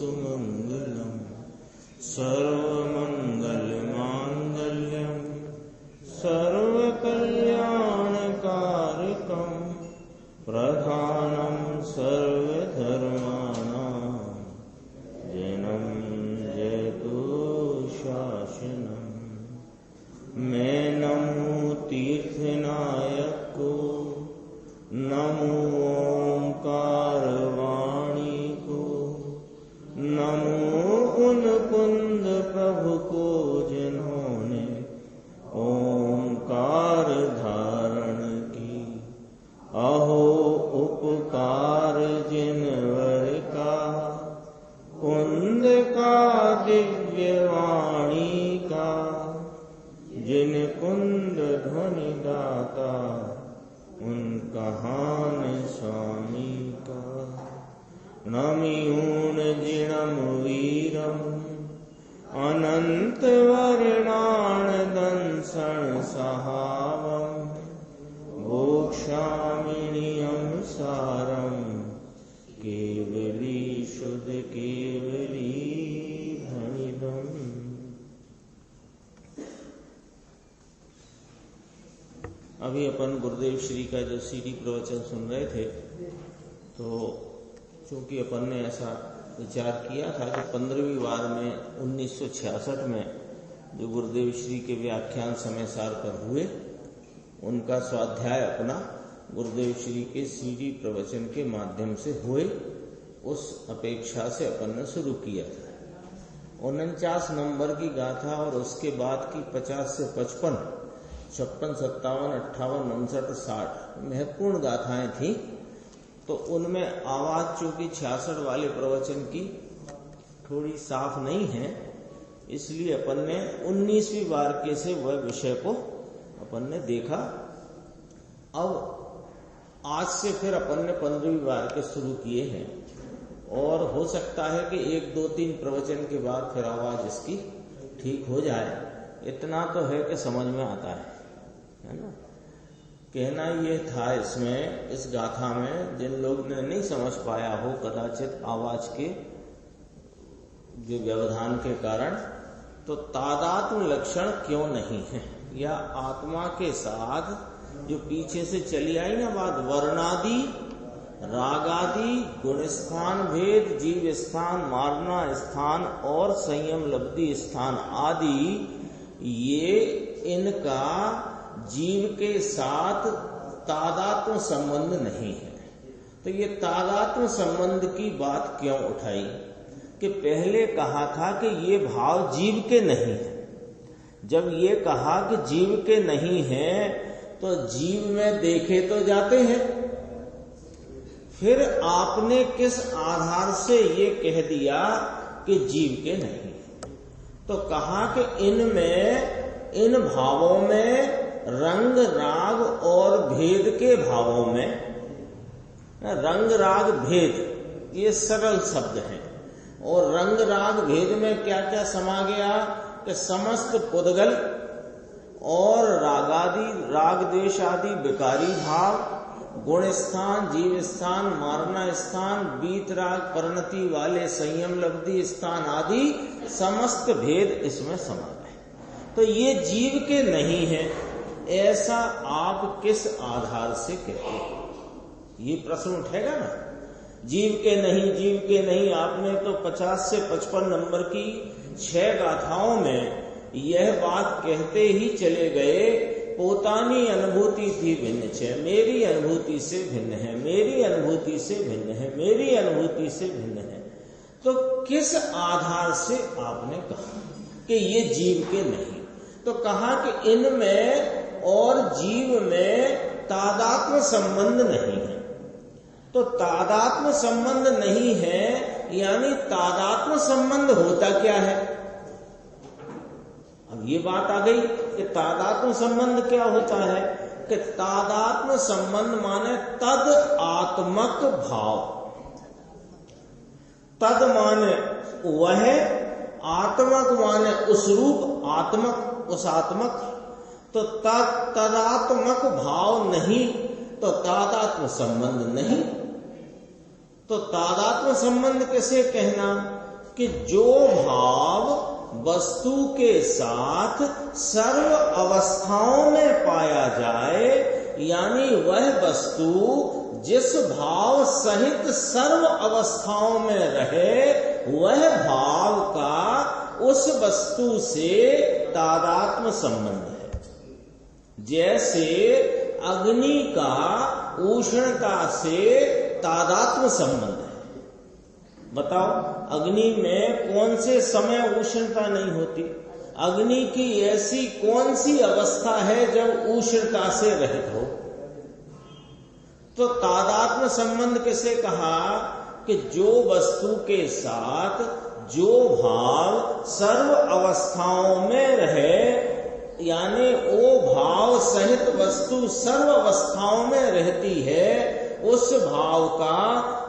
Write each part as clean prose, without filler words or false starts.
सुमंगलम सर्वमंगलमांगल्यम सर्वकल्याणकारकम प्रधानम सर्वधर्माणां जैनं जयतु शासनम। मैं नमो तीर्थनायक को, नमो ओंकार वाणी को, नमो उन कुंद प्रभु को जिन्होंने ओंकार धारण की। अहो उपकार जिनवर का, कुंद का दिव्य वाणी का, जिन कुंद ध्वनि दाता उनका हान स्वामी का। नमियून जिणम वीरम अनंत वर्णान दंसन सहावम भोक्षामिणियम सारम केवली शुद्ध केवली धनिदम। अभी अपन गुरुदेव श्री का जो सीडी प्रवचन सुन रहे थे, तो चूंकि अपन ने ऐसा विचार किया था कि 15वीं वार में 1966 में जो गुरुदेव श्री के व्याख्यान समय सार पर हुए, उनका स्वाध्याय अपना गुरुदेव श्री के सीडी प्रवचन के माध्यम से हुए, उस अपेक्षा से अपन ने शुरू किया था। 49 नंबर की गाथा और उसके बाद की 50 से 55, 56, 57, 58, 59, 60 महत्वपूर्ण गाथाएं थी। तो उनमें आवाज चूंकि 66 वाले प्रवचन की थोड़ी साफ नहीं है, इसलिए अपन ने 19वीं वाक्य से वह विषय को अपन ने देखा। अब आज से फिर अपन ने 15वीं वाक्य शुरू किए हैं, और हो सकता है कि 1, 2, 3 प्रवचन के बाद फिर आवाज इसकी ठीक हो जाए। इतना तो है कि समझ में आता है ना। कहना ये था इसमें, इस गाथा में, जिन लोग ने नहीं समझ पाया हो कदाचित आवाज के जो व्यवधान के कारण, तो तादात्म्य लक्षण क्यों नहीं है, या आत्मा के साथ जो पीछे से चली आई ना बात, वर्णादि, रागादि, गुण स्थान भेद, जीव स्थान, मारना स्थान और संयम लब्धि स्थान आदि, ये इनका जीव के साथ तादात्म्य संबंध नहीं है। तो ये तादात्म्य संबंध की बात क्यों उठाई कि पहले कहा था कि ये भाव जीव के नहीं है। जब ये कहा कि जीव के नहीं है, तो जीव में देखे तो जाते हैं। फिर आपने किस आधार से ये कह दिया कि जीव के नहीं है? तो कहा कि इनमें, इन भावों में रंग राग और भेद के भावों में, रंग राग भेद ये सरल शब्द हैं, और रंग राग भेद में क्या क्या समा गया कि समस्त पुद्गल और रागादि, राग द्वेष आदि विकारी भाव, गुण स्थान, जीव स्थान, मारना स्थान, बीत राग परिणति वाले संयम लब्धि स्थान आदि समस्त भेद इसमें समा गए। तो ये जीव के नहीं है, ऐसा आप किस आधार से कहते हैं? ये प्रश्न उठेगा ना। जीव के नहीं, जीव के नहीं, आपने तो 50 से 55 नंबर की 6 गाथाओं में यह बात कहते ही चले गए, पोतानी अनुभूति थी भिन्न छे, मेरी अनुभूति से भिन्न है, मेरी अनुभूति से भिन्न है, मेरी अनुभूति से भिन्न है। तो किस आधार से आपने कहा कि ये जीव के नहीं? तो कहा कि इनमें और जीव में तादात्म्य संबंध नहीं है। तो तादात्म्य संबंध नहीं है, यानी तादात्म्य संबंध होता क्या है? अब ये बात आ गई कि तादात्म्य संबंध क्या होता है, कि तादात्म्य संबंध माने तद आत्मक भाव। तद माने वह, आत्मक माने उस रूप, आत्मक उस आत्मक। तो तदात्मक भाव नहीं तो तादात्म्य संबंध नहीं। तो तादात्म्य संबंध कैसे कहना कि जो भाव वस्तु के साथ सर्व अवस्थाओं में पाया जाए, यानी वह वस्तु जिस भाव सहित सर्व अवस्थाओं में रहे, वह भाव का उस वस्तु से तादात्म्य संबंध है। जैसे अग्नि का उष्णता से तादात्म्य संबंध है। बताओ, अग्नि में कौन से समय उष्णता नहीं होती? अग्नि की ऐसी कौन सी अवस्था है जब उष्णता से रहित हो? तो तादात्म्य संबंध किसे कहा? कि जो वस्तु के साथ जो भाव सर्व अवस्थाओं में रहे, यानी वो भाव सहित वस्तु सर्व अवस्थाओं में रहती है, उस भाव का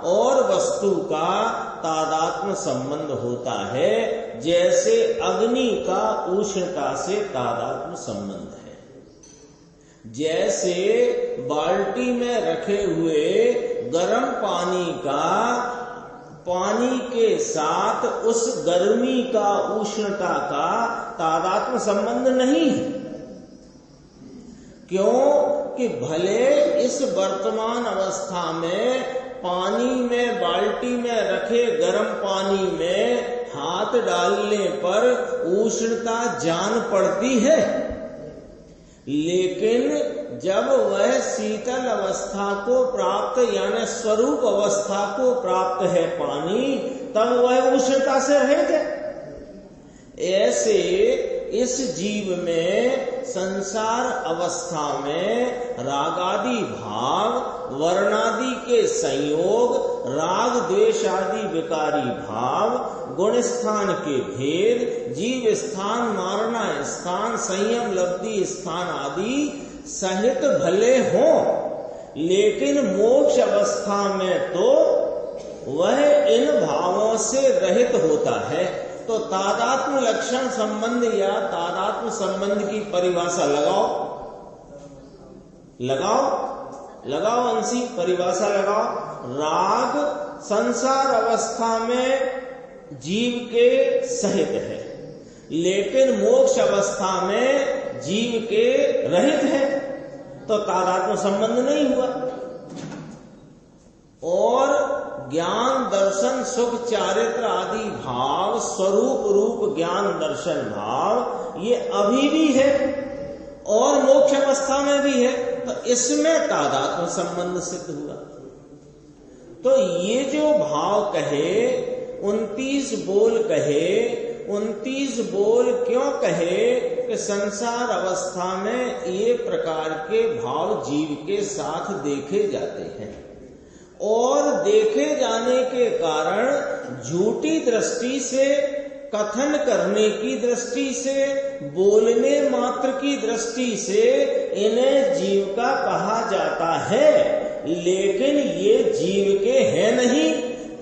और वस्तु का तादात्म्य संबंध होता है। जैसे अग्नि का उष्णता से तादात्म्य संबंध है। जैसे बाल्टी में रखे हुए गर्म पानी का पानी के साथ उस गर्मी का उष्णता का तादात्म्य संबंध नहीं है। क्यों? कि भले इस वर्तमान अवस्था में पानी में बाल्टी में रखे गर्म पानी में हाथ डालने पर उष्णता जान पड़ती है, लेकिन जब वह शीतल अवस्था को प्राप्त यानी स्वरूप अवस्था को प्राप्त है पानी, तब वह उष्णता से रहित है। ऐसे इस जीव में संसार अवस्था में रागादि भाव, वर्णादि के संयोग, राग द्वेष आदि विकारी भाव, गुण स्थान के भेद, जीव स्थान, मारना स्थान, संयम लब्धि स्थान आदि सहित भले हों, लेकिन मोक्ष अवस्था में तो वह इन भावों से रहित होता है। तो तादात्म्य लक्षण संबंध या तादात्म्य संबंध की परिभाषा लगाओ अंशी, परिभाषा लगाओ। राग संसार अवस्था में जीव के सहित है, लेकिन मोक्ष अवस्था में जीव के रहित है, तो तादात्म्य संबंध नहीं हुआ। और ज्ञान दर्शन सुख चारित्र आदि भाव, स्वरूप रूप ज्ञान दर्शन भाव, ये अभी भी है और मोक्ष अवस्था में भी है, तो इसमें तादात्म्य संबंध सिद्ध हुआ। तो ये जो भाव कहे 29 बोल कहे, 29 बोल क्यों कहे? कि संसार अवस्था में ये प्रकार के भाव जीव के साथ देखे जाते हैं, और देखे जाने के कारण झूठी दृष्टि से, कथन करने की दृष्टि से, बोलने मात्र की दृष्टि से इन्हें जीव का कहा जाता है, लेकिन ये जीव के हैं नहीं।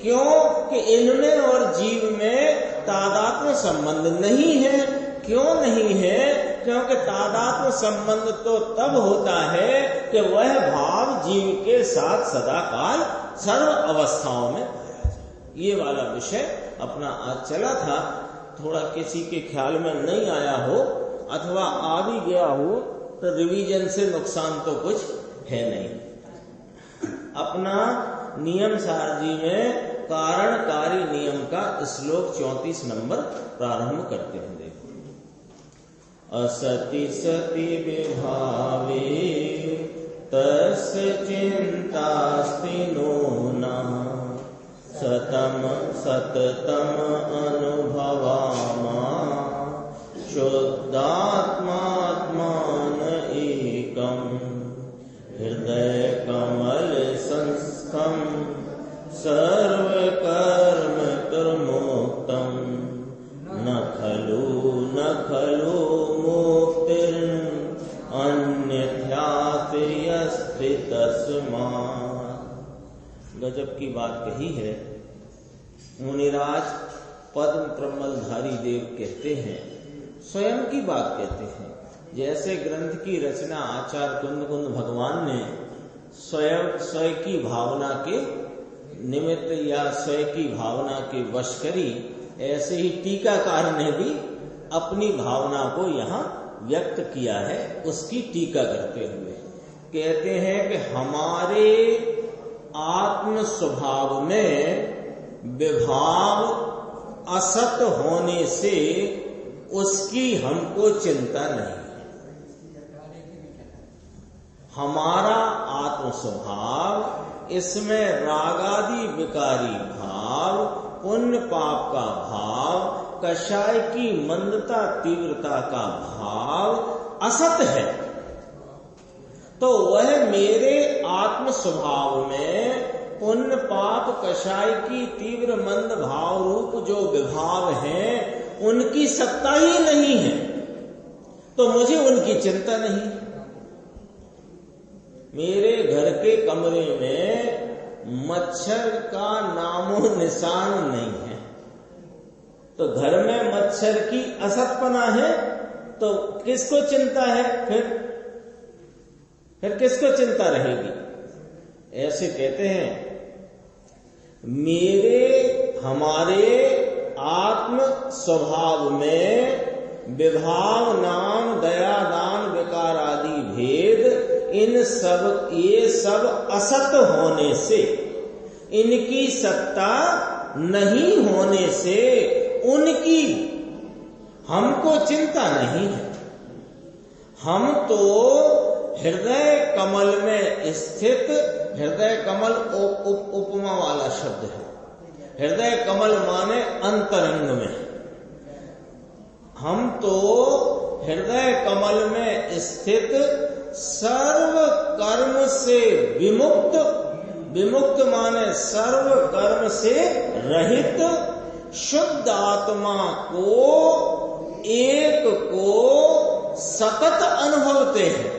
क्यों? कि इनमें और जीव में तादात्म्य संबंध नहीं है। क्यों नहीं है? क्योंकि तादात्म्य संबंध तो तब होता है कि वह भाव जीव के साथ सदाकाल सर्व अवस्थाओं में पाया जाए। ये वाला विषय अपना आज चला था। थोड़ा किसी के ख्याल में नहीं आया हो अथवा आ भी गया हो तो रिवीजन से नुकसान तो कुछ है नहीं। अपना नियम सारजी में कारणकारी नियम का श्लोक 34 नंबर प्रारंभ करते हैं। देखो, असति सति विभावे तस्य चिंतास्ति नूनः सतम सततम अनुभवामा शुद्धात्मात्मान एकम हृदय कमल संस्थम सर्व कर्म कर्मोक्तम न खलु मुक्तिर् अन्यथास्ति यस्ति तस्मात्। गजब की बात कही है। मुनिराज पद्म प्रमलधारी देव कहते हैं, स्वयं की बात कहते हैं। जैसे ग्रंथ की रचना आचार्य कुंद भगवान ने स्वयं की भावना के निमित्त या स्वयं की भावना के वश करी, ऐसे ही टीकाकार ने भी अपनी भावना को यहाँ व्यक्त किया है। उसकी टीका करते हुए कहते हैं कि हमारे आत्म स्वभाव में विभाव असत होने से उसकी हमको चिंता नहीं। हमारा आत्म स्वभाव, इसमें रागादि विकारी भाव, पुण्य पाप का भाव, कषाय की मंदता तीव्रता का भाव असत है। तो वह मेरे आत्म स्वभाव में पुण्य पाप कषाय की तीव्र मंद भाव रूप जो विभाव हैं, उनकी सत्ता ही नहीं है, तो मुझे उनकी चिंता नहीं। मेरे घर के कमरे में मच्छर का नामो निशान नहीं है, तो घर में मच्छर की असतपना है, तो किसको चिंता है? फिर किसको चिंता रहेगी? ऐसे कहते हैं हमारे आत्म स्वभाव में विभाव नाम दया दान विकार आदि भेद, ये सब असत होने से, इनकी सत्ता नहीं होने से उनकी हमको चिंता नहीं है। हम तो हृदय कमल में स्थित, हृदय कमल उपमा वाला शब्द है। हृदय कमल माने अंतरंग में। हम तो हृदय कमल में स्थित सर्व कर्म से विमुक्त, विमुक्त माने सर्व कर्म से रहित शुद्ध आत्मा को, एक को सतत अनुभवते हैं।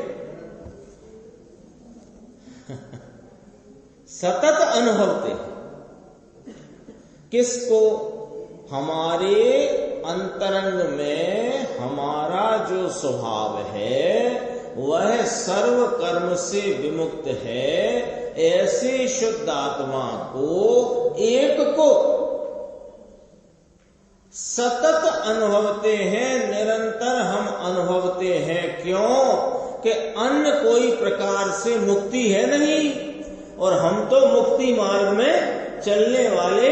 सतत अनुभवते हैं। किसको? हमारे अंतरंग में हमारा जो स्वभाव है वह सर्व कर्म से विमुक्त है। ऐसे शुद्ध आत्मा को, एक को सतत अनुभवते हैं, निरंतर हम अनुभवते हैं। क्यों? कि अन्य कोई प्रकार से मुक्ति है नहीं, और हम तो मुक्ति मार्ग में चलने वाले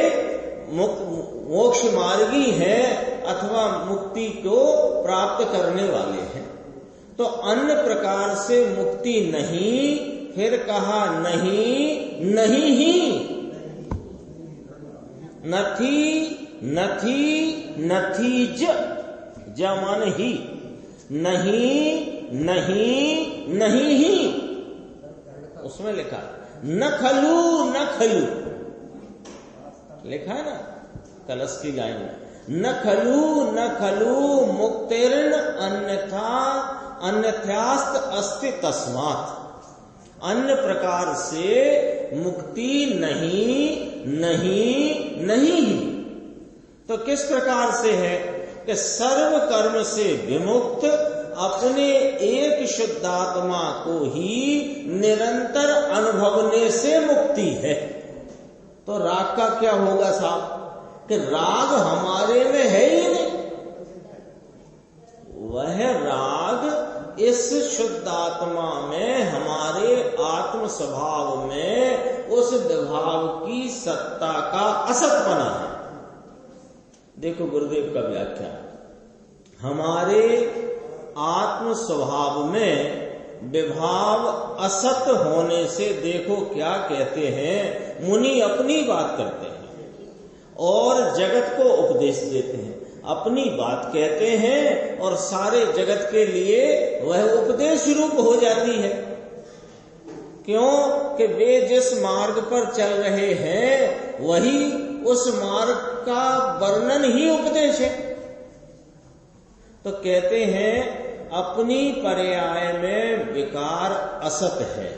मोक्ष मार्गी हैं, अथवा मुक्ति को प्राप्त करने वाले हैं। तो अन्य प्रकार से मुक्ति नहीं, फिर कहा नहीं, नहीं ही, नथी ज मान ही, नहीं ही, उसमें लिखा न खलू लिखा है ना कलश की लाइन में, न खलू मुक्तिर्न अन्यथास्त अस्ति तस्मात्। अन्य प्रकार से मुक्ति नहीं। तो किस प्रकार से है? कि सर्व कर्म से विमुक्त अपने एक शुद्धात्मा को ही निरंतर अनुभवने से मुक्ति है। तो राग का क्या होगा साहब? कि राग हमारे में है ही नहीं। वह राग इस शुद्धात्मा में, हमारे आत्म स्वभाव में उस विभाव की सत्ता का असतपना है। देखो गुरुदेव का व्याख्या, हमारे आत्म स्वभाव में विभाव असत होने से, देखो क्या कहते हैं, मुनि अपनी बात करते हैं और जगत को उपदेश देते हैं। अपनी बात कहते हैं और सारे जगत के लिए वह उपदेश रूप हो जाती है। क्यों? कि वे जिस मार्ग पर चल रहे हैं वही उस मार्ग का वर्णन ही उपदेश है। तो कहते हैं अपनी पर्याय में विकार असत है,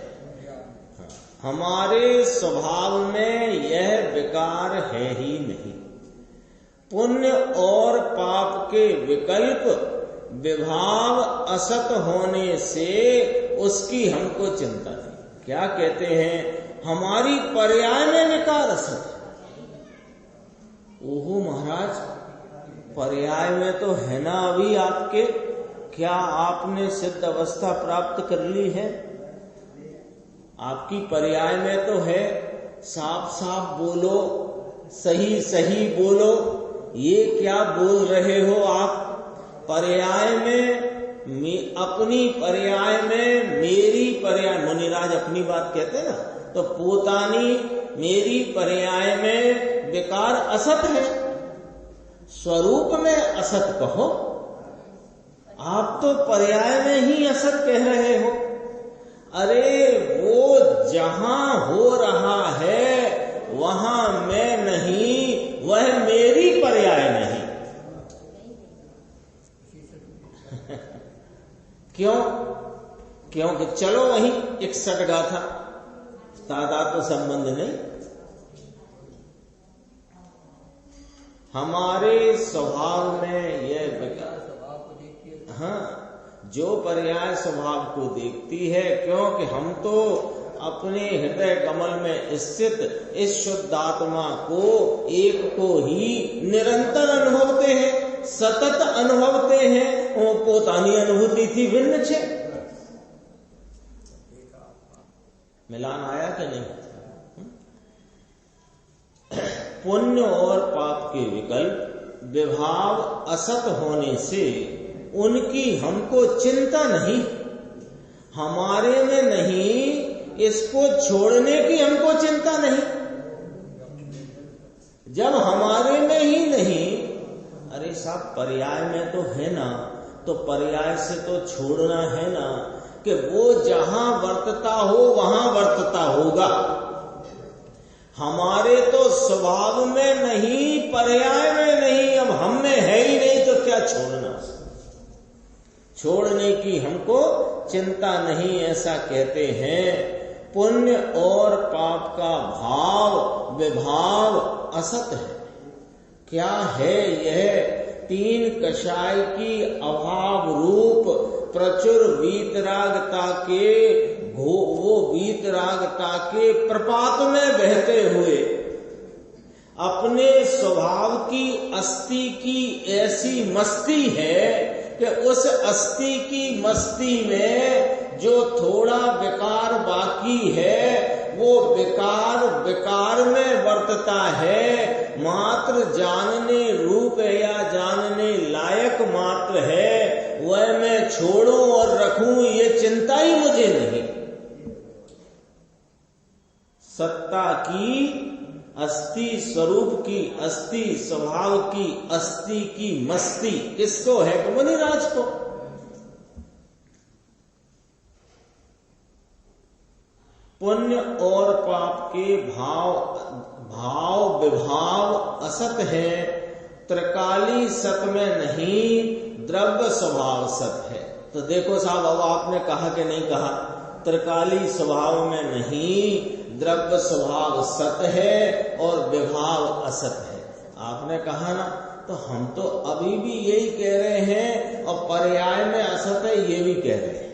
हमारे स्वभाव में यह विकार है ही नहीं। पुण्य और पाप के विकल्प विभाव असत होने से उसकी हमको चिंता नहीं। क्या कहते हैं? हमारी पर्याय में विकार असत है। ओहो महाराज, पर्याय में तो है ना अभी आपके? क्या आपने सिद्ध अवस्था प्राप्त कर ली है? आपकी पर्याय में तो है। साफ साफ बोलो, सही सही बोलो। ये क्या बोल रहे हो आप? पर्याय में अपनी पर्याय में मेरी पर्याय, मुनिराज अपनी बात कहते हैं ना, तो पोतानी मेरी पर्याय में विकार असत है, स्वरूप में असत कहो। आप तो पर्याय में ही असत कह रहे हो। अरे वो जहां हो रहा है वहां मैं नहीं, वह मेरी पर्याय नहीं। क्यों? क्योंकि चलो वहीं 61 गाथा, तादात्म्य संबंध नहीं। हमारे स्वभाव में यह विकार, हाँ, जो पर्याय स्वभाव को देखती है, क्योंकि हम तो अपने हृदय कमल में स्थित इस शुद्ध आत्मा को, एक को ही निरंतर अनुभवते हैं, सतत अनुभवते हैं। वो पोतानी अनुभूति थी भिन्न छे। मिलान आया कि नहीं? पुण्य और पाप के विकल्प विभाव असत होने से उनकी हमको चिंता नहीं, हमारे में नहीं, इसको छोड़ने की हमको चिंता नहीं। जब हमारे में ही नहीं, अरे साहब पर्याय में तो है ना, तो पर्याय से तो छोड़ना है ना, कि वो जहां वर्तता हो वहां वर्तता होगा। हमारे तो स्वभाव में नहीं, पर्याय में नहीं, अब हम में है ही नहीं, तो क्या छोड़ना? छोड़ने की हमको चिंता नहीं, ऐसा कहते हैं। पुण्य और पाप का भाव विभाव असत है। क्या है यह? तीन कषाय की अभाव रूप प्रचुर वीतरागता के वो वीतरागता के प्रपात में बहते हुए अपने स्वभाव की अस्थि की ऐसी मस्ती है कि उस अस्थि की मस्ती में जो थोड़ा विकार बाकी है, वो विकार में वर्तता है, मात्र जानने रूप या जानने लायक मात्र है। वह मैं छोड़ूं और रखूं ये चिंता ही मुझे नहीं। सत्ता की अस्थि, स्वरूप की अस्थि, स्वभाव की अस्थि की मस्ती किसको है? तो मुनिराज को। पुण्य और पाप के भाव विभाव असत है, त्रिकाली सत में नहीं, द्रव्य स्वभाव सत है। तो देखो साहब, अब आपने कहा कि नहीं कहा? त्रिकाली स्वभाव में नहीं, द्रव्य स्वभाव सत है और विभाव असत है। आपने कहा ना, तो हम तो अभी भी यही कह रहे हैं, और पर्याय में असत है ये भी कह रहे हैं।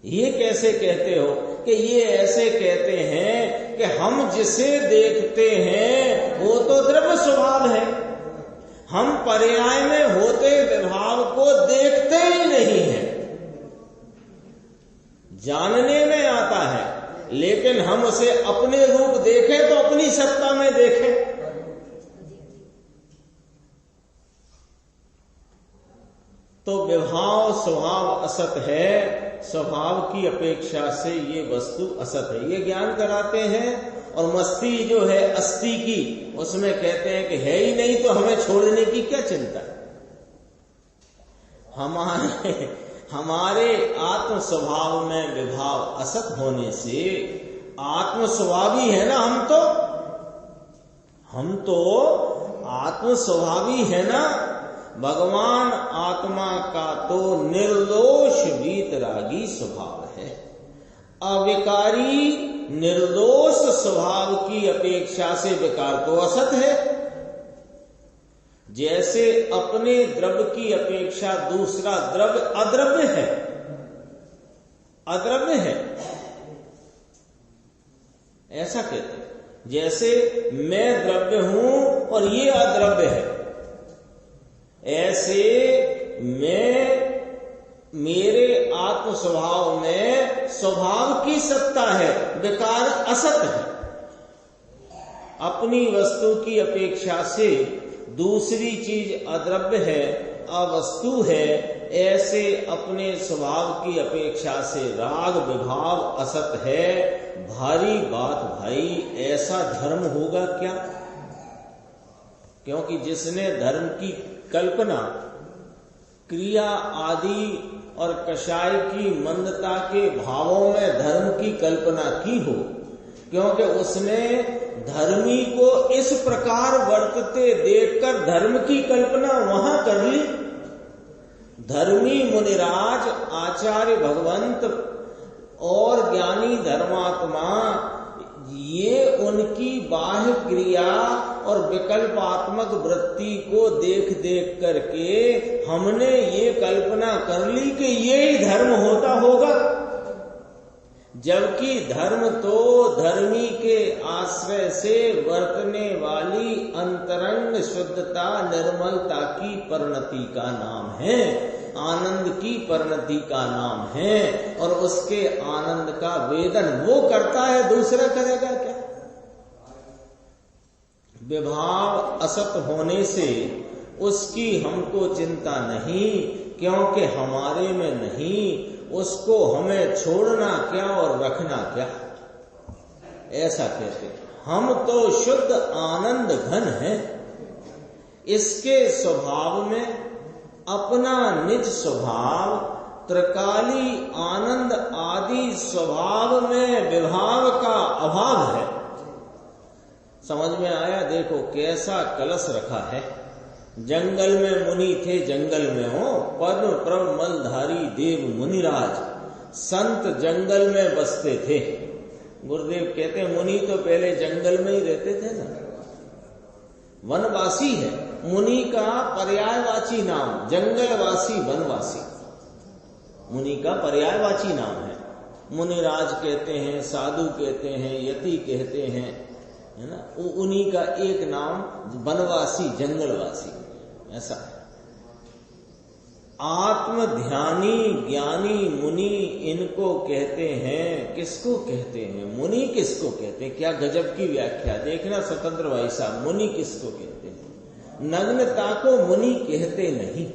ये कैसे कहते हो? कि ये ऐसे कहते हैं कि हम जिसे देखते हैं वो तो द्रव्य स्वभाव है, हम पर्याय में होते विभाव को देखते ही नहीं है। जानने में आता है, लेकिन हम उसे अपने रूप देखें तो अपनी सत्ता में देखें। तो विभाव स्वभाव असत है, स्वभाव की अपेक्षा से ये वस्तु असत है, ये ज्ञान कराते हैं। और मस्ती जो है अस्थि की, उसमें कहते हैं कि है ही नहीं, तो हमें छोड़ने की क्या चिंता? हमारे आत्म स्वभाव में विभाव असत होने से, आत्म स्वभावी है ना हम तो आत्म स्वभावी है ना। भगवान आत्मा का तो निर्दोष वीतरागी स्वभाव है। अविकारी निर्दोष स्वभाव की अपेक्षा से विकार तो असत है। जैसे अपने द्रव्य की अपेक्षा दूसरा द्रव्य अद्रव्य है, अद्रव्य है, ऐसा कहते हैं। जैसे मैं द्रव्य हूं और ये अद्रव्य है, ऐसे मेरे आत्म स्वभाव में स्वभाव की सत्ता है, विकार असत है। अपनी वस्तु की अपेक्षा से दूसरी चीज अद्रव्य है, अवस्तु है। ऐसे अपने स्वभाव की अपेक्षा से राग विभाव असत है। भारी बात भाई, ऐसा धर्म होगा क्या? क्योंकि जिसने धर्म की कल्पना क्रिया आदि और कषाय की मंदता के भावों में धर्म की कल्पना की हो, क्योंकि उसने धर्मी को इस प्रकार वर्तते देखकर धर्म की कल्पना वहां कर ली। धर्मी मुनिराज, आचार्य भगवंत और ज्ञानी धर्मात्मा, ये उनकी बाह्य क्रिया और विकल्पात्मक वृत्ति को देख देख करके हमने ये कल्पना कर ली कि ये ही धर्म होता होगा। जबकि धर्म तो धर्मी के आश्रय से वर्तने वाली अंतरंग शुद्धता, निर्मलता की परिणति का नाम है, आनंद की परिणति का नाम है। और उसके आनंद का वेदन वो करता है, दूसरा करेगा क्या? विभाव असत होने से उसकी हमको चिंता नहीं, क्योंकि हमारे में नहीं। उसको हमें छोड़ना क्या और रखना क्या? ऐसा कहते हम तो शुद्ध आनंद घन है। इसके स्वभाव में अपना निज स्वभाव, त्रिकाली आनंद आदि स्वभाव में विभाव का अभाव है। समझ में आया? देखो कैसा कलश रखा है। जंगल में मुनि थे, जंगल में हो पद्म प्रभ मलधारी देव मुनिराज, संत जंगल में बसते थे। गुरुदेव कहते मुनि तो पहले जंगल में ही रहते थे ना, वनवासी है। मुनि का पर्यायवाची नाम जंगलवासी, वनवासी मुनि का पर्यायवाची नाम है। मुनिराज कहते हैं, साधु कहते हैं, यति कहते हैं, है ना। उन्हीं का एक नाम वनवासी, जंगलवासी, ऐसा है। आत्म ध्यानी ज्ञानी मुनि इनको कहते हैं। किसको कहते हैं? मुनि किसको कहते हैं? क्या गजब की व्याख्या देखना स्वतंत्र भाई साहब। मुनि किसको कहते हैं? नग्नता को मुनि कहते नहीं।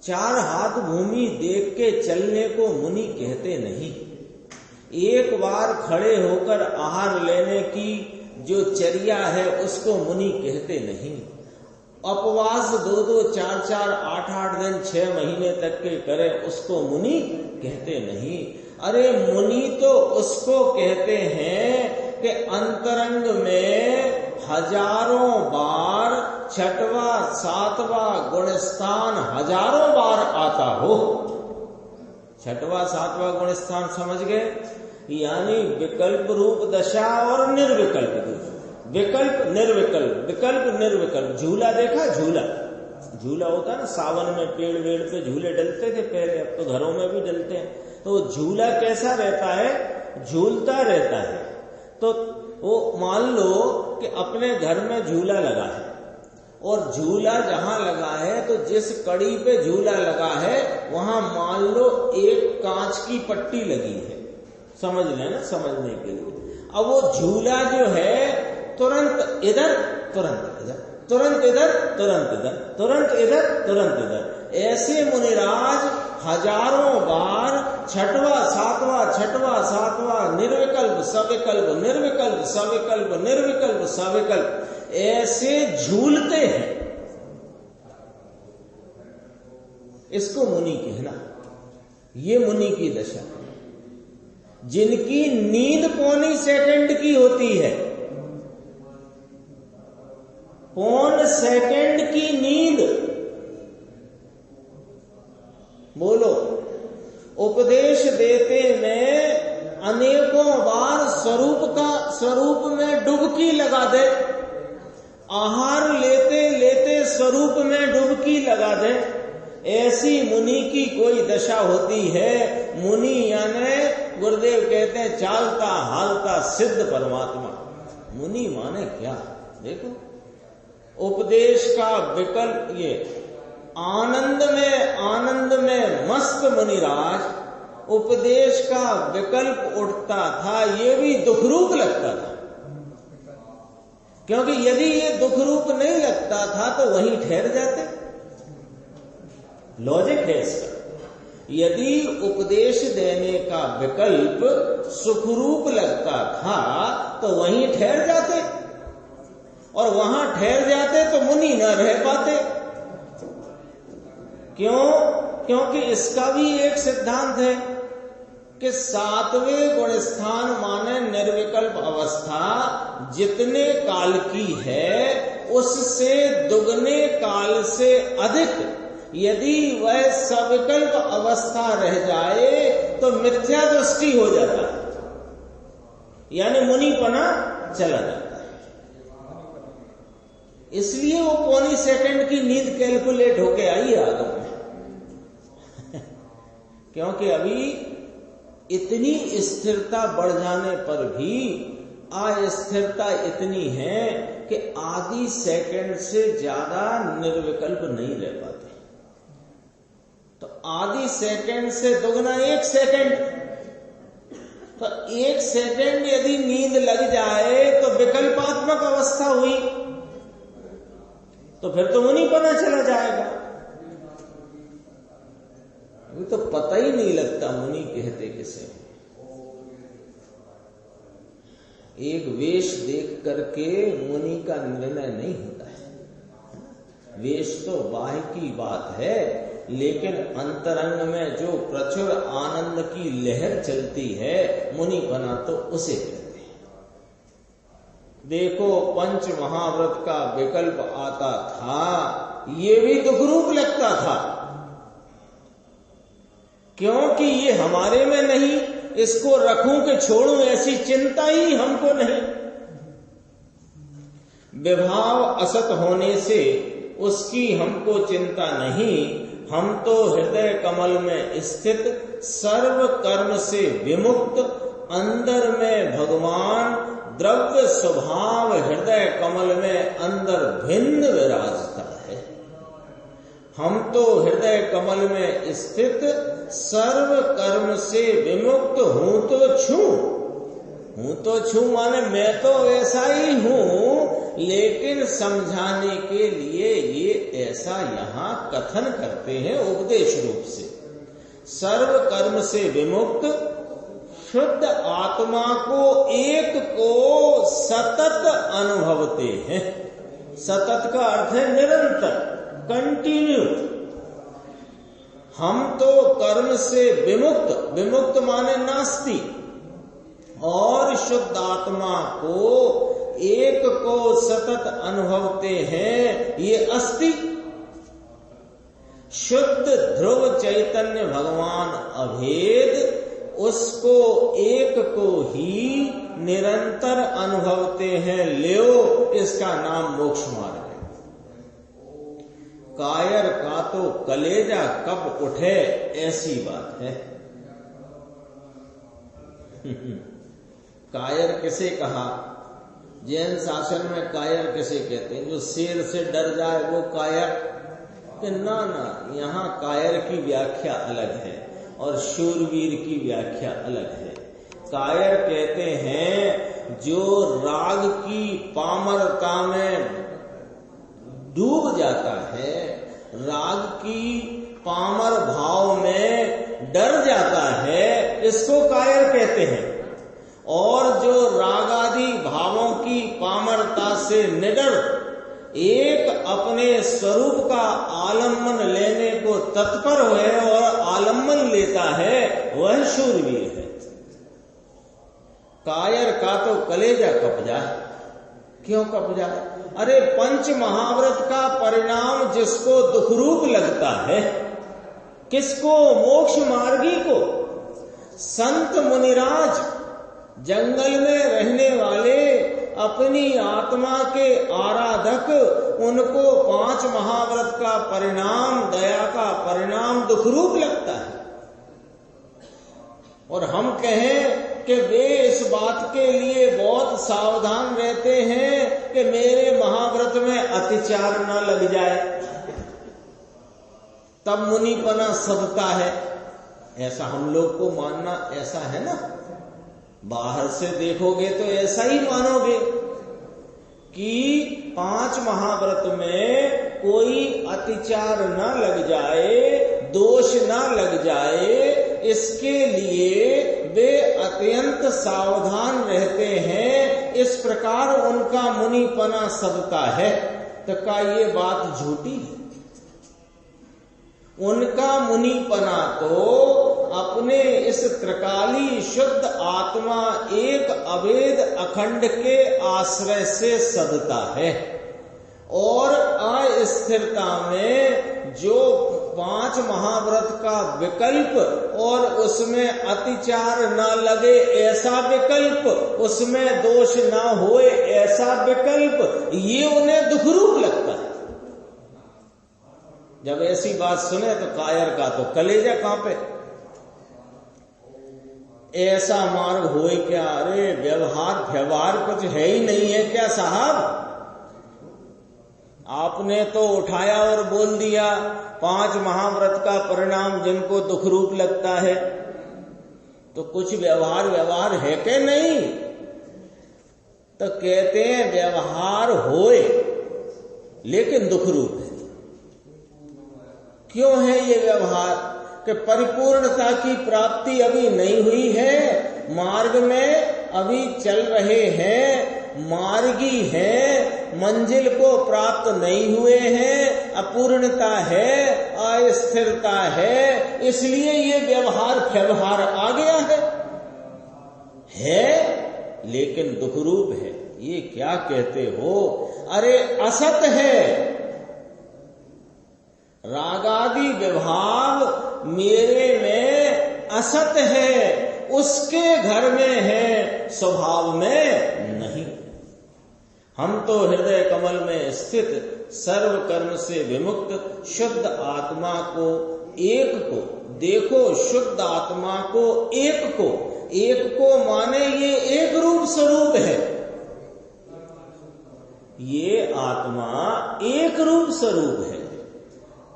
4 हाथ भूमि देख के चलने को मुनि कहते नहीं। एक बार खड़े होकर आहार लेने की जो चर्या है उसको मुनि कहते नहीं। उपवास 2-2, 4-4, 8-8 दिन, 6 महीने तक के करे उसको मुनि कहते नहीं। अरे मुनि तो उसको कहते हैं कि अंतरंग में हजारों बार 6वां 7वां गुणस्थान हजारों बार आता हो। 6वां 7वां गुणस्थान समझ गए? यानी विकल्प रूप दशा और निर्विकल्प रूप। विकल्प निर्विकल्प, विकल्प निर्विकल्प। झूला देखा? झूला होता ना, सावन में पेड़ वेड़ पे झूले डलते थे पहले, अब तो घरों में भी डलते हैं। तो झूला कैसा रहता है? झूलता रहता है। तो वो मान लो कि अपने घर में झूला लगा है, और झूला जहां लगा है तो जिस कड़ी पे झूला लगा है वहां मान लो एक कांच की पट्टी लगी है। समझ लेना समझने के लिए। अब वो झूला जो है तुरंत इधर तुरंत इधर, तुरंत इधर तुरंत इधर, तुरंत इधर तुरंत इधर, ऐसे मुनिराज हजारों बार 6वां 7वां 6वां 7वां निर्विकल्प सविकल्प, निर्विकल्प सविकल्प, निर्विकल्प सविकल्प ऐसे झूलते हैं। इसको मुनि कहना। ये मुनि की दशा, जिनकी नींद पौनी सेकंड की होती है। पौन सेकंड की नींद। बोलो, उपदेश देते में अनेकों बार स्वरूप में डुबकी लगा दे। आहार लेते लेते स्वरूप में डुबकी लगा दे। ऐसी मुनि की कोई दशा होती है। मुनि यानी गुरुदेव कहते हैं चालता हालता सिद्ध परमात्मा। मुनि माने क्या? देखो, उपदेश का विकल्प, ये आनंद में मस्त मुनिराज उपदेश का विकल्प उठता था, ये भी दुखरूप लगता था। क्योंकि यदि ये दुखरूप नहीं लगता था तो वहीं ठहर जाते। लॉजिक है इसका। यदि उपदेश देने का विकल्प सुखरूप लगता था तो वहीं ठहर जाते, और वहां ठहर जाते तो मुनि न रह पाते। क्यों? क्योंकि इसका भी एक सिद्धांत है कि 7वें गुणस्थान माने निर्विकल्प अवस्था जितने काल की है उससे दुगने काल से अधिक यदि वह सविकल्प अवस्था रह जाए तो मिथ्या दृष्टि हो जाता है, यानी मुनिपना चला जाता है। इसलिए वो पौनी सेकंड की नींद कैलकुलेट होके आई है आगम में क्योंकि अभी इतनी स्थिरता बढ़ जाने पर भी अस्थिरता इतनी है कि आधी सेकंड से ज्यादा निर्विकल्प नहीं रह पाते। तो आधी सेकंड से दोगुना 1 सेकंड, तो 1 सेकंड यदि नींद लग जाए तो विकल्पात्मक अवस्था हुई, तो फिर तो मुनिपना चला जाएगा। अभी तो पता ही नहीं लगता मुनि कहते किसे। एक वेश देख करके मुनि का निर्णय नहीं होता है। वेश तो बाह्य की बात है, लेकिन अंतरंग में जो प्रचुर आनंद की लहर चलती है मुनिपना तो उसे कहते हैं। देखो पंच महाव्रत का विकल्प आता था, ये भी दुखरूप लगता था क्योंकि ये हमारे में नहीं, इसको रखूं कि छोड़ूं ऐसी चिंता ही हमको नहीं। विभाव असत होने से उसकी हमको चिंता नहीं। हम तो हृदय कमल में स्थित सर्व कर्म से विमुक्त अंदर में भगवान द्रव्य स्वभाव हृदय कमल में अंदर भिन्न विराजता है। हम तो हृदय कमल में स्थित सर्व कर्म से विमुक्त हूं तो छू माने मैं तो वैसा ही हूं, लेकिन समझाने के लिए ये ऐसा यहां कथन करते हैं उपदेश रूप से। सर्व कर्म से विमुक्त शुद्ध आत्मा को एक को सतत अनुभवते हैं। सतत का अर्थ है निरंतर, कंटिन्यू। हम तो कर्म से विमुक्त, विमुक्त माने नास्ति, और शुद्ध आत्मा को एक को सतत अनुभवते हैं, ये अस्ति। शुद्ध ध्रुव चैतन्य भगवान अभेद, उसको एक को ही निरंतर अनुभवते हैं। लियो, इसका नाम मोक्ष मार्ग है। कायर का तो कलेजा कब उठे, ऐसी बात है। कायर किसे कहा? जैन शासन में कायर किसे कहते हैं? जो शेर से डर जाए वो कायर? कि ना, यहाँ कायर की व्याख्या अलग है और शूरवीर की व्याख्या अलग है। कायर कहते हैं जो राग की पामरता में डूब जाता है, राग की पामर भाव में डर जाता है, इसको कायर कहते हैं। और जो रागादि भावों की पामरता से निडर एक अपने स्वरूप का आलम्बन लेने को तत्पर है और आलम्बन लेता है, वह शूरवीर है। कायर का तो कलेजा कप जाए। क्यों कप जाए? अरे पंच महाव्रत का परिणाम जिसको दुखरूप लगता है, किसको? मोक्ष मार्गी को। संत मुनिराज जंगल में रहने वाले अपनी आत्मा के आराधक, उनको 5 महाव्रत का परिणाम, दया का परिणाम दुखरूप लगता है। और हम कहें कि वे इस बात के लिए बहुत सावधान रहते हैं कि मेरे महाव्रत में अतिचार न लग जाए, तब मुनिपना सदता है। ऐसा हम लोग को मानना ऐसा है ना, बाहर से देखोगे तो ऐसा ही मानोगे कि 5 महाव्रत में कोई अतिचार न लग जाए, दोष न लग जाए, इसके लिए वे अत्यंत सावधान रहते हैं। इस प्रकार उनका मुनिपना सदता है। तो क्या ये बात झूठी है? उनका मुनिपना तो अपने इस त्रिकाली शुद्ध आत्मा एक अभेद अखंड के आश्रय से सदता है। और अस्थिरता में जो 5 महाव्रत का विकल्प और उसमें अतिचार न लगे ऐसा विकल्प, उसमें दोष न होए ऐसा विकल्प, ये उन्हें दुखरूप लगता है। जब ऐसी बात सुने तो कायर का तो कलेजा कांपे। ऐसा मार्ग होए क्या? अरे व्यवहार कुछ है ही नहीं है क्या साहब? आपने तो उठाया और बोल दिया 5 महाव्रत का परिणाम जिनको दुखरूप लगता है, तो कुछ व्यवहार है कि नहीं? तो कहते हैं व्यवहार होए लेकिन दुखरूप है। क्यों है ये व्यवहार? कि परिपूर्णता की प्राप्ति अभी नहीं हुई है, मार्ग में अभी चल रहे हैं, मार्गी है, मंजिल को प्राप्त नहीं हुए हैं, अपूर्णता है, अस्थिरता है, इसलिए ये व्यवहार आ गया है लेकिन दुखरूप है। ये क्या कहते हो? अरे असत है। रागादि विभाव मेरे में असत है, उसके घर में है, स्वभाव में नहीं। हम तो हृदय कमल में स्थित सर्व कर्म से विमुक्त शुद्ध आत्मा को, एक को देखो, शुद्ध आत्मा को एक को माने ये एक रूप स्वरूप है। ये आत्मा एक रूप स्वरूप है,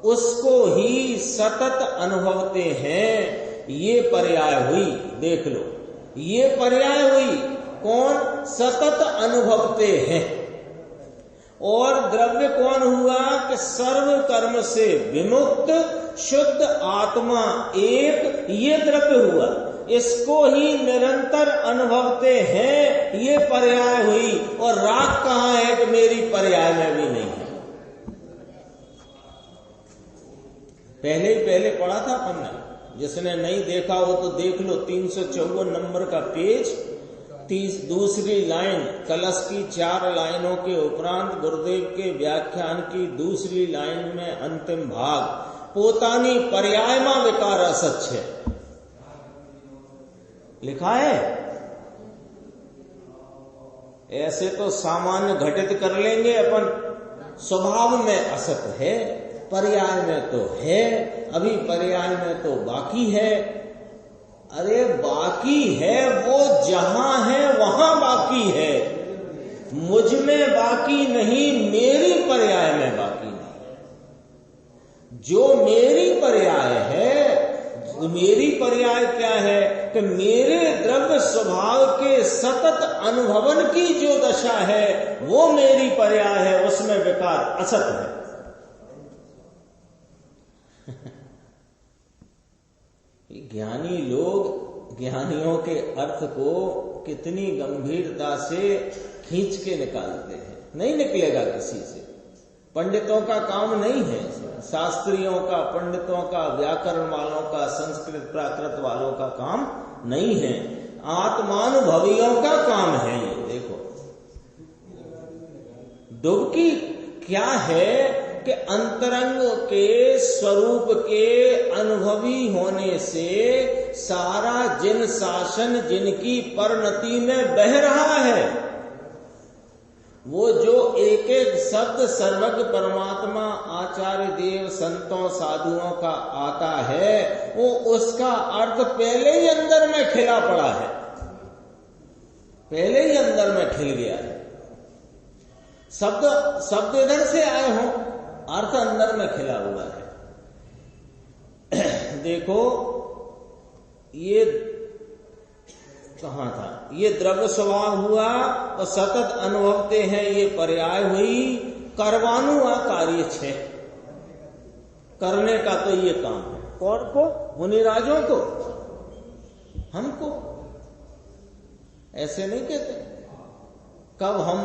उसको ही सतत अनुभवते हैं। ये पर्याय हुई, देख लो, ये पर्याय हुई। कौन? सतत अनुभवते हैं। और द्रव्य कौन हुआ? कि सर्व कर्म से विमुक्त शुद्ध आत्मा एक, ये द्रव्य हुआ। इसको ही निरंतर अनुभवते हैं, ये पर्याय हुई। और राग कहाँ है कि मेरी पर्याय में भी नहीं है। पहले पढ़ा था अपन ने, जिसने नहीं देखा हो तो देख लो, 354 नंबर का पेज, 32री लाइन, कलश की 4 लाइनों के उपरांत गुरुदेव के व्याख्यान की 2री लाइन में अंतिम भाग, पोतानी पर्याय में विकार असत है, लिखा है। ऐसे तो सामान्य घटित कर लेंगे अपन, स्वभाव में असत है, पर्याय में तो है, अभी पर्याय में तो बाकी है। अरे बाकी है, वो जहां है वहां बाकी है, मुझ में बाकी नहीं, मेरी पर्याय में बाकी नहीं। जो मेरी पर्याय है, मेरी पर्याय क्या है? कि मेरे द्रव्य स्वभाव के सतत अनुभवन की जो दशा है वो मेरी पर्याय है, उसमें विकार असत है। ज्ञानी लोग ज्ञानियों के अर्थ को कितनी गंभीरता से खींच के निकालते हैं, नहीं निकलेगा किसी से। पंडितों का काम नहीं है, शास्त्रियों का, पंडितों का, व्याकरण वालों का, संस्कृत प्राकृत वालों का काम नहीं है, आत्मानुभवियों का काम है। ये देखो डुबकी क्या है कि अंतरंग के स्वरूप के अनुभवी होने से सारा जिन शासन जिनकी परिणति में बह रहा है, वो जो एक एक शब्द सर्वज्ञ परमात्मा आचार्य देव संतों साधुओं का आता है, वो उसका अर्थ पहले ही अंदर में खिला पड़ा है, पहले ही अंदर में खिल गया है। शब्द इधर से आए हों, अर्थ अंदर में खिला हुआ है। देखो ये कहां था, ये द्रव्य स्वभाव हुआ और सतत अनुभवते हैं, ये पर्याय हुई। करवानु आ कार्य छे, करने का तो ये काम है। कौन को? मुनिराजों को, हमको। ऐसे नहीं कहते। कब हम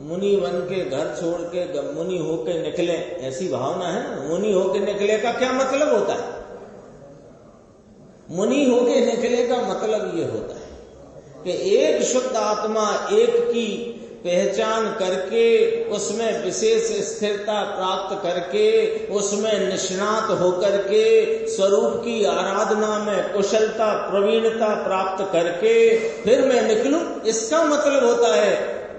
मुनि बन के घर छोड़ के मुनि होके निकले, ऐसी भावना है ना। मुनि होके निकले का क्या मतलब होता है? मुनि होके निकले का मतलब ये होता है कि एक शुद्ध आत्मा, एक की पहचान करके, उसमें विशेष स्थिरता प्राप्त करके, उसमें निष्णात होकर के, स्वरूप की आराधना में कुशलता प्रवीणता प्राप्त करके फिर मैं निकलूं, इसका मतलब होता है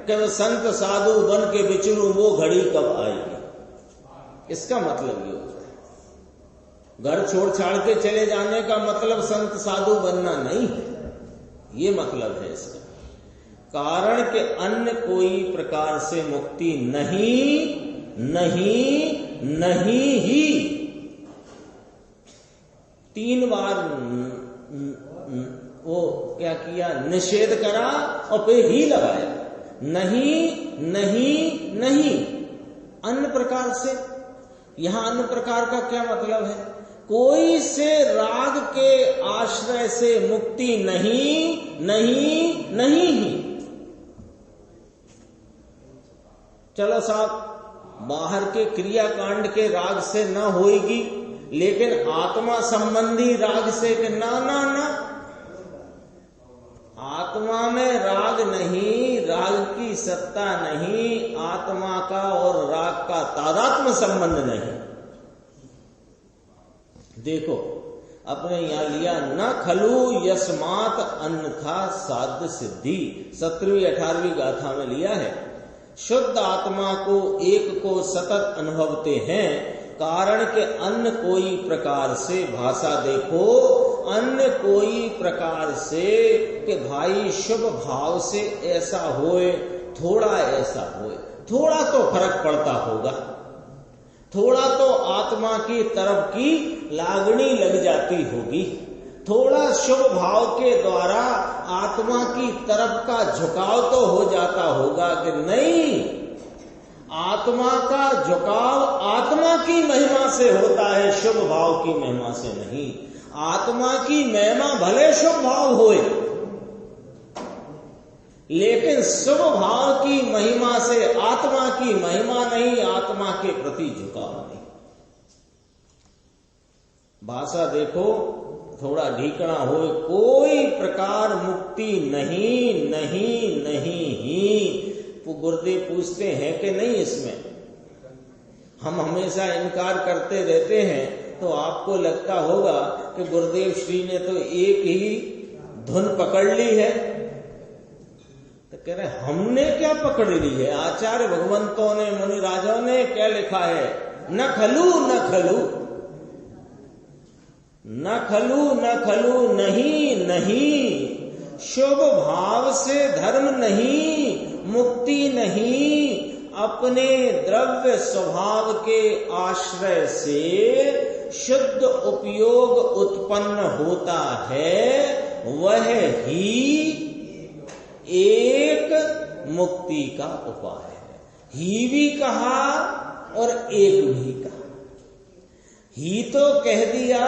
कि मैं संत साधु बन के विचरूं, वो घड़ी कब आएगी। इसका मतलब ये होता है। घर छोड़ छाड़ के चले जाने का मतलब संत साधु बनना नहीं है, ये मतलब है इसका। कारण के अन्य कोई प्रकार से मुक्ति नहीं, नहीं, नहीं ही। 3 बार वो क्या किया, निषेध करा और फिर ही लगाया। नहीं, नहीं, नहीं, अन्य प्रकार से। यहां अन्य प्रकार का क्या मतलब है? कोई से राग के आश्रय से मुक्ति नहीं, नहीं, नहीं ही। चलो साहब, बाहर के क्रियाकांड के राग से न होएगी, लेकिन आत्मा संबंधी राग से कि ना ना ना, आत्मा में राग नहीं, राग की सत्ता नहीं, आत्मा का और राग का तादात्म्य संबंध नहीं। देखो अपने यहां लिया, न खलु यस्मात अन्यथा साध्य सिद्धि, 17वीं 18वीं गाथा में लिया है। शुद्ध आत्मा को एक को सतत अनुभवते हैं, कारण के अन्य कोई प्रकार से, भाषा देखो, अन्य कोई प्रकार से कि भाई शुभ भाव से ऐसा होए, थोड़ा ऐसा होए, थोड़ा तो फर्क पड़ता होगा, थोड़ा तो आत्मा की तरफ की लागणी लग जाती होगी, थोड़ा शुभ भाव के द्वारा आत्मा की तरफ का झुकाव तो हो जाता होगा कि नहीं। आत्मा का झुकाव आत्मा की महिमा से होता है, शुभ भाव की महिमा से नहीं। आत्मा की महिमा भले शुभ भाव होए, लेकिन शुभ भाव की महिमा से आत्मा की महिमा नहीं, आत्मा के प्रति झुकाव नहीं। भाषा देखो, थोड़ा ढीकना हो, कोई प्रकार मुक्ति नहीं, नहीं, नहीं ही। गुरुदेव पूछते हैं कि नहीं, इसमें हम हमेशा इनकार करते रहते हैं, तो आपको लगता होगा कि गुरुदेव श्री ने तो एक ही धुन पकड़ ली है। तो कह रहे हमने क्या पकड़ ली है? आचार्य भगवंतों ने, मुनिराजों ने क्या लिखा है? न खलु, न खलु, न खलु, न खलु, नहीं, नहीं, शुभ भाव से धर्म नहीं, मुक्ति नहीं, अपने द्रव्य स्वभाव के आश्रय से शुद्ध उपयोग उत्पन्न होता है, वह ही एक मुक्ति का उपाय है। ही भी कहा और एक भी कहा। ही तो कह दिया,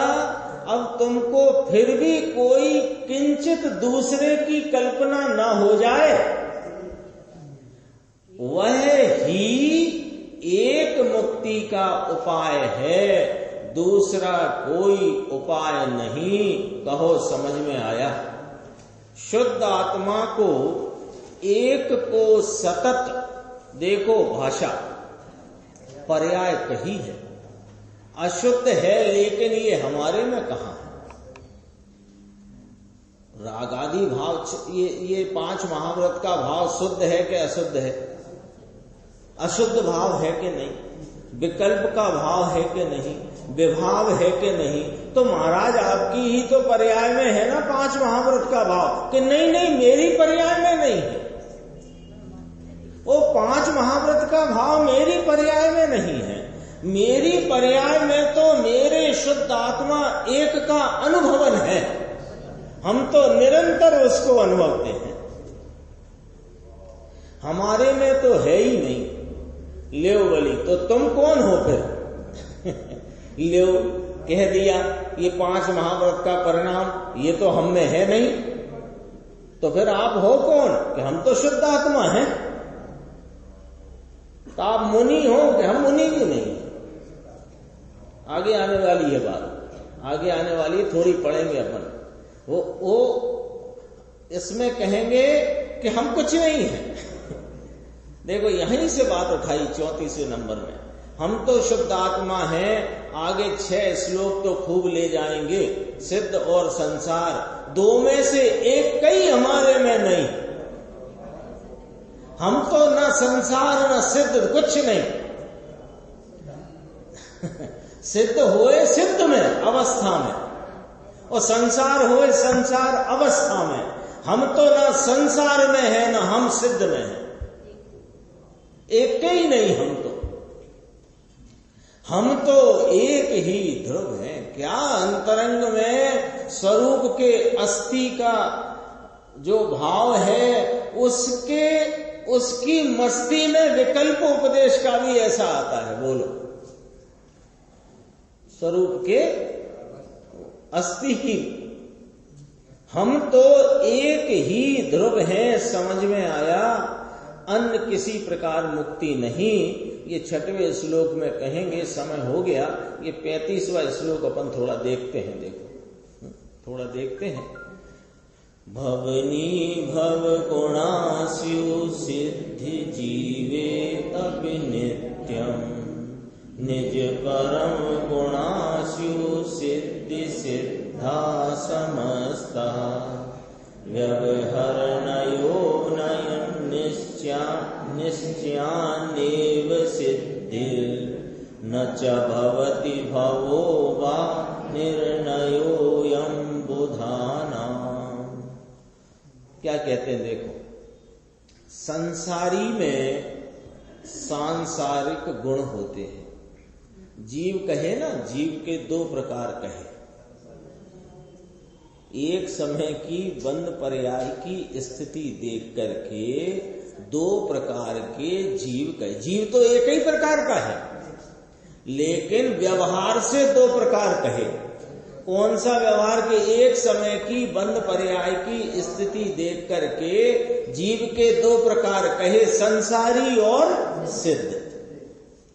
अब तुमको फिर भी कोई किंचित दूसरे की कल्पना न हो जाए, वह ही एक मुक्ति का उपाय है, दूसरा कोई उपाय नहीं। कहो समझ में आया? शुद्ध आत्मा को, एक को सतत, देखो भाषा पर्याय कही है, अशुद्ध है, लेकिन ये हमारे में कहां है? रागादि भाव, ये 5 महाव्रत का भाव शुद्ध है कि अशुद्ध है? अशुद्ध भाव है कि नहीं? विकल्प का भाव है कि नहीं? विभाव है कि नहीं? तो महाराज आपकी ही तो पर्याय में है ना 5 महाव्रत का भाव, कि नहीं नहीं मेरी पर्याय में नहीं है। वो 5 महाव्रत का का भाव मेरी पर्याय में नहीं है। मेरी पर्याय में तो मेरे शुद्ध आत्मा एक का अनुभवन है। हम तो निरंतर उसको अनुभवते हैं। हमारे में तो है ही नहीं। लेव बली तो तुम कौन हो फिर? लेव कह दिया ये 5 महाव्रत का परिणाम ये तो हम में है नहीं, तो फिर आप हो कौन? कि हम तो शुद्ध आत्मा हैं। तो आप मुनि हो कि हम मुनि भी नहीं। आगे आने वाली है बात, आगे आने वाली है, थोड़ी पढ़ेंगे अपन। वो इसमें कहेंगे कि हम कुछ नहीं है। देखो यहीं से बात उठाई 34वें नंबर में, हम तो शुद्ध आत्मा हैं। आगे 6 श्लोक तो खूब ले जाएंगे। सिद्ध और संसार 2 में से एक कई हमारे में नहीं। हम तो न संसार न सिद्ध, कुछ नहीं। सिद्ध हुए सिद्ध में अवस्था में, और संसार हुए संसार अवस्था में। हम तो न संसार में है न हम सिद्ध में है, एक ही नहीं। हम तो एक ही ध्रुव हैं। क्या अंतरंग में स्वरूप के अस्थि का जो भाव है उसकी मस्ती में विकल्प उपदेश का भी ऐसा आता है। बोलो, स्वरूप के अस्थि की हम तो एक ही ध्रुव हैं, समझ में आया। अन्य किसी प्रकार मुक्ति नहीं। ये 6वें श्लोक में कहेंगे। समय हो गया। ये 35वां श्लोक अपन थोड़ा देखते हैं। देखो थोड़ा देखते हैं। भवनी भव गुणास्यु सिद्धि जीवे अपि नित्यम, निज परम गुणास्यु सिद्धि सिद्धा समस्ता, व्यवहरणयो नयन निश्चयान्नेव सिद्धिर्, न च भवति भवो वा निर्णयोऽयं बुधानाम्। क्या कहते हैं देखो, संसारी में सांसारिक गुण होते हैं। जीव कहे ना, जीव के 2 प्रकार कहे। एक समय की बंद पर्याय की स्थिति देख करके 2 प्रकार के जीव कहे। जीव तो एक ही प्रकार का है, लेकिन व्यवहार से 2 प्रकार कहे। कौन सा व्यवहार? के एक समय की बंद पर्याय की स्थिति देख करके जीव के 2 प्रकार कहे, संसारी और सिद्ध।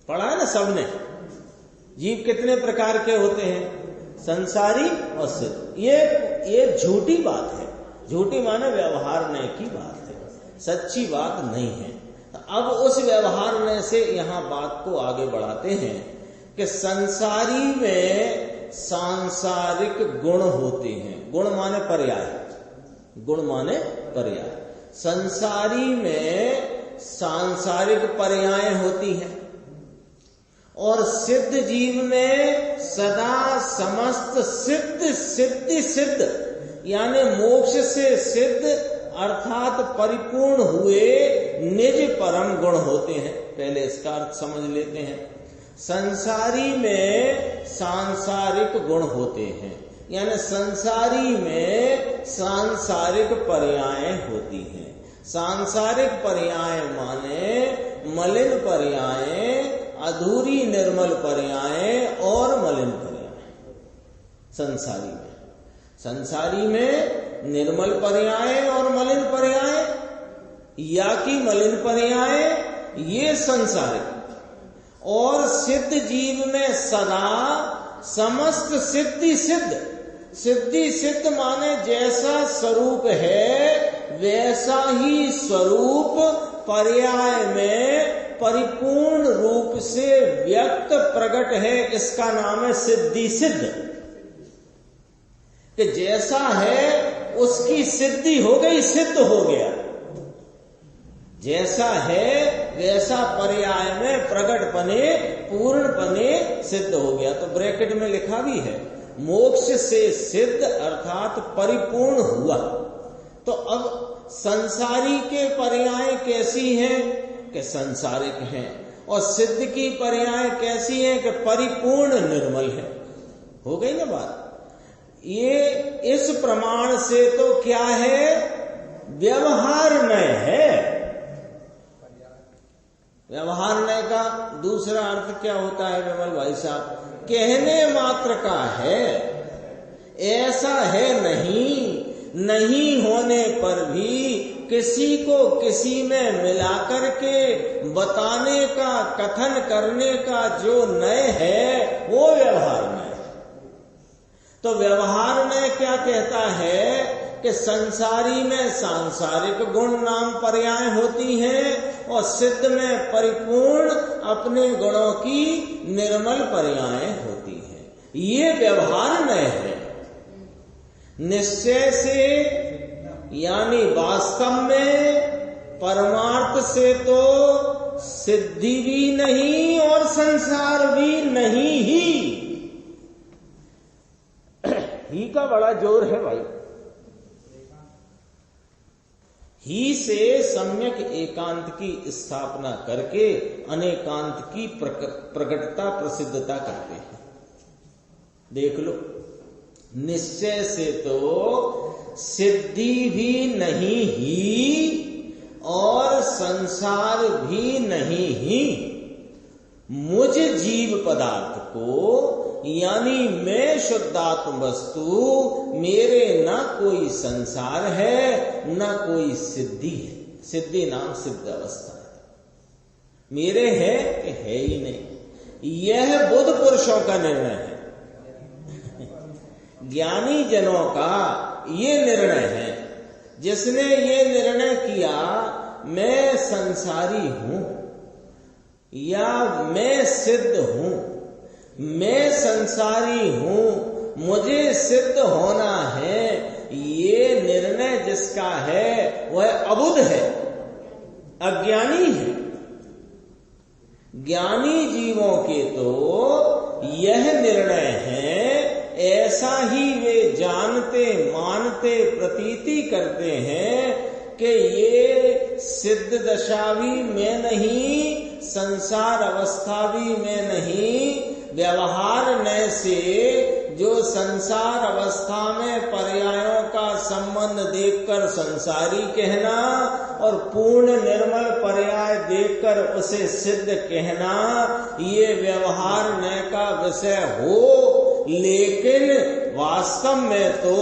पढ़ा है ना सबने? जीव कितने प्रकार के होते हैं? संसारी और सिद्ध। ये झूठी बात है। झूठी माने व्यवहारने की बात है, सच्ची बात नहीं है। अब उस व्यवहारने से यहां बात को आगे बढ़ाते हैं कि संसारी में सांसारिक गुण होते हैं। गुण माने पर्याय, गुण माने पर्याय। संसारी में सांसारिक पर्याय होती हैं, और सिद्ध जीव में सदा समस्त सिद्ध सिद्धि सिद्ध, यानी मोक्ष से सिद्ध अर्थात परिपूर्ण हुए निज परम गुण होते हैं। पहले इसका अर्थ समझ लेते हैं। संसारी में सांसारिक गुण होते हैं, यानी संसारी में सांसारिक पर्याय होती हैं। सांसारिक पर्याय माने मलिन पर्याय, अधूरी निर्मल पर्याय और मलिन पर्याय। संसारी में निर्मल पर्याय और मलिन पर्याय, या कि मलिन पर्याय, ये संसारिक। और सिद्ध जीव में सदा समस्त सिद्धि सिद्ध। सिद्धि सिद्ध माने जैसा स्वरूप है वैसा ही स्वरूप पर्याय में परिपूर्ण रूप से व्यक्त प्रकट है। इसका नाम है सिद्धि सिद्ध। कि जैसा है उसकी सिद्धि हो गई, सिद्ध हो गया। जैसा है वैसा पर्याय में प्रकट पने, पूर्ण पने सिद्ध हो गया। तो ब्रैकेट में लिखा भी है, मोक्ष से सिद्ध अर्थात परिपूर्ण हुआ। तो अब संसारी के पर्याय कैसी हैं? कि संसारिक हैं, और सिद्ध की पर्याय कैसी है कि परिपूर्ण निर्मल है। हो गई ना बात। ये इस प्रमाण से तो क्या है, व्यवहारमय है। व्यवहारमय का दूसरा अर्थ क्या होता है विमल भाई साहब? कहने मात्र का है, ऐसा है नहीं होने पर भी किसी को किसी में मिलाकर के बताने का, कथन करने का जो नय है वो व्यवहारमय है। तो व्यवहारमय क्या कहता है कि संसारी में सांसारिक गुण नाम पर्याय होती हैं और सिद्ध में परिपूर्ण अपने गुणों की निर्मल पर्याय होती हैं। ये व्यवहारमय है। निश्चय से यानी वास्तव में परमार्थ से तो सिद्धि भी नहीं और संसार भी नहीं ही का बड़ा जोर है भाई। ही से सम्यक एकांत की स्थापना करके अनेकांत की प्रकटता प्रसिद्धता करते हैं। देख लो, निश्चय से तो सिद्धि भी नहीं ही और संसार भी नहीं ही। मुझ जीव पदार्थ को यानी मैं शुद्धात्म वस्तु, मेरे ना कोई संसार है ना कोई सिद्धि है। सिद्धि नाम सिद्ध अवस्था है। मेरे है कि है ही नहीं। यह बुद्ध पुरुषों का निर्णय है। ज्ञानी जनों का ये निर्णय है। जिसने ये निर्णय किया मैं संसारी हूं या मैं सिद्ध हूं, मैं संसारी हूं, मुझे सिद्ध होना है, ये निर्णय जिसका है वह अबुद्ध है, अज्ञानी है। ज्ञानी जीवों के तो यह निर्णय है, ऐसा ही वे जानते मानते प्रतीति करते हैं कि ये सिद्ध दशा भी मैं नहीं, संसार अवस्था भी मैं नहीं। व्यवहार नय से जो संसार अवस्था में पर्यायों का संबंध देखकर संसारी कहना और पूर्ण निर्मल पर्याय देखकर उसे सिद्ध कहना, ये व्यवहार नय का विषय हो। लेकिन वास्तव में तो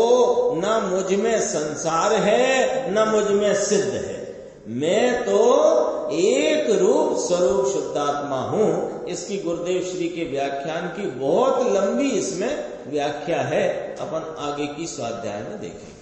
न मुझ में संसार है न मुझ में सिद्ध है। मैं तो एक रूप स्वरूप शुद्धात्मा हूं। इसकी गुरुदेव श्री के व्याख्यान की बहुत लंबी इसमें व्याख्या है, अपन आगे की स्वाध्याय में देखेंगे।